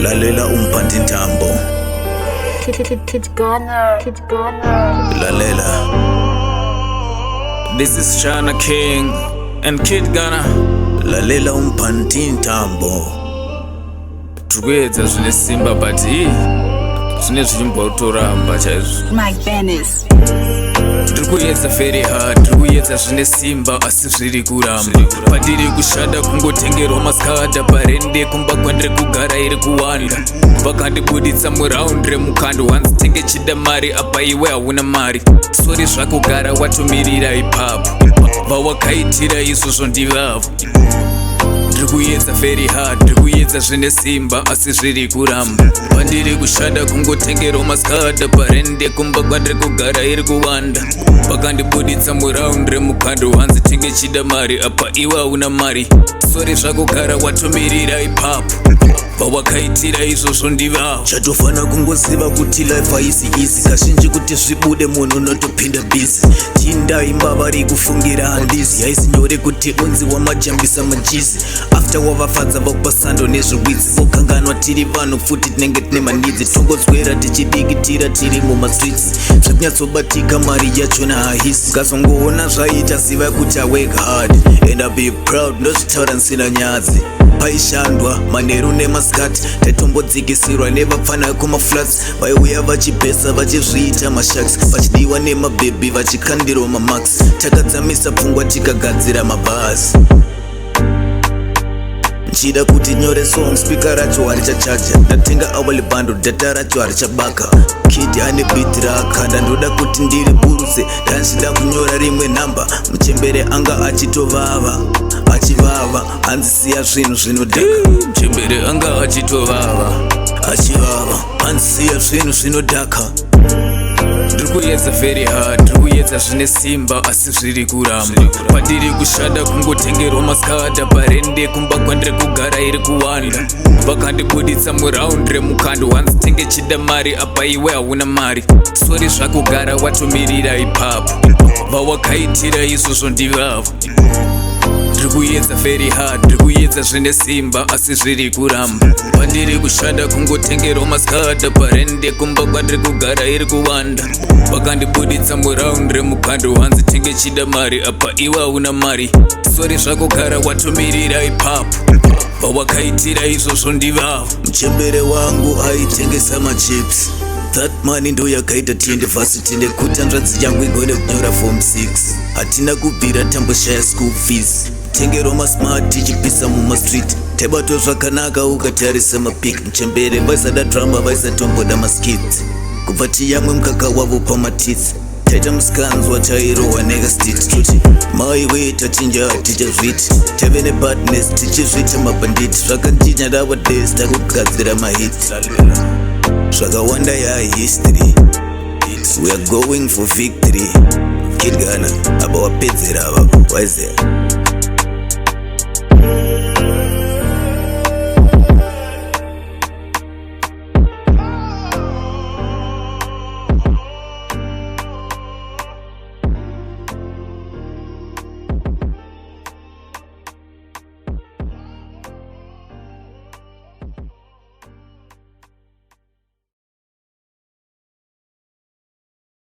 lalela umphanthi ntambo Gunna. lalela. This is China King and Kid Gunna. Lalela umphanthi ntambo Kuedza zvine simba but zvine zvichimbotoramba chaizvo. Mike Venice. Tiri kuedza very hard, tiri kuedza zvine simba asi zviri kuramba. Pandiri kushanda kungotengerwa maskadha parende kumba kwandiri kugara iri kuwanda. Vakandibuditsa muraundi remukando hanzi tenge chida mari apa iwe hauna mari. Sori zvakugara watomirira ipapo vawakaitira izvozvo ndivavo. Ndiri kuedza very hard, ndiri kuedza zvine simba asi zviri kuramba. Pandiri kushanda kungotengerwa maskadha parende kumba kwandiri kugara iri kuwanda. Vakandibuditsa muraundi remukando hanzi tenge chida mari apa iwe hauna mari. Sori zvakugara watomirira ipapo vawakaitira izvozvo ndivavo. chatofana kungoziva kuti life haisi easy, kazhinji kuti zvibude munhu unotopinda busy. Chindaimba vari kufungira handisi, haisi nyore kuti unzi wamajambisa majizi. After wavafadza vakupa sando nezviwitsi, vokanganwa tiri vanhu futi tinenge tine manidzi. Tongodzwera tichidikitira tiri mumastreets, zvekunyatsobatika mari yachona haisi. Ukazongoona zvaita ziva kuti awake hard and I be proud, ndozvitaura nsina nyadzi. Paishandwa manheru nemaskati, taitombodzikisirwa nevapfana kumaflats. Vaiuya vachibhesa vachizviita mashaks, vachidiwa nemabhebhi vachikandirwa mamax. Takadzamisa pfungwa tikagadzira mabhazi. Nchida kuti nyore song, speaker racho harichachaja. Ndatenga awali bando, data racho harichabaka. Kid ane beat rakanda, ndoda kuti ndiri buruse. Ndanchida kunyora rimwe namba, muchembere anga achitovava. Achivava, hanzisiya zvinhu zvinodhaka. Muchembere anga achitovava. Achivava, hanzisiya zvinhu zvinodhaka. Ndiri kuedza very hard, ndiri kuedza zvine simba asi zviri kuramba. Pandiri kushanda kungotengerwa maskadha parende kumba kwandiri kugara iri kuwanda. Vakandibuditsa muraundi remukando hanzi tenge chida mari apa iwe hauna mari. Sori zvakugara watomirira ipapo vawakaitira izvozvo ndivavo. Ndiri kuedza very hard, ndiri kuedza zvine simba asi zviri kuramba. Pandiri kushanda kungotengerwa maskadha parende kumba kwandiri kugara iri kuwanda. Vakandibuditsa muraundi remukando hanzi tenge chida mari apa iwe hauna mari. Sori zvakugara watomirira ipapo vawakaitira izvozvo ndivavo. Muchembere wangu aitengesa machips, that money ndo yakaita tiende varsity nekutanzvadzi yangu igone kunyora form 6. Hatina kubvira tamboshaya school fees, tengerwa masmart tichipisa mumastreet. Taibatwa zvakanaka ukatarisa mapik. Muchembere vaisada drama vaisatomboda maskits, kubva tiyamwe mukaka wavo pamatits. Taita musikanzwa tairohwa nekastit tuti maiwe tachinja tichazviti. Tave nebadness tichizvita mabhanditi. Zvakanjinya nowadays takugadzira mahit. Zvakawanda yahistory, we are going for victory. Kid Gunna, apa wapedzera avapo, waizeya.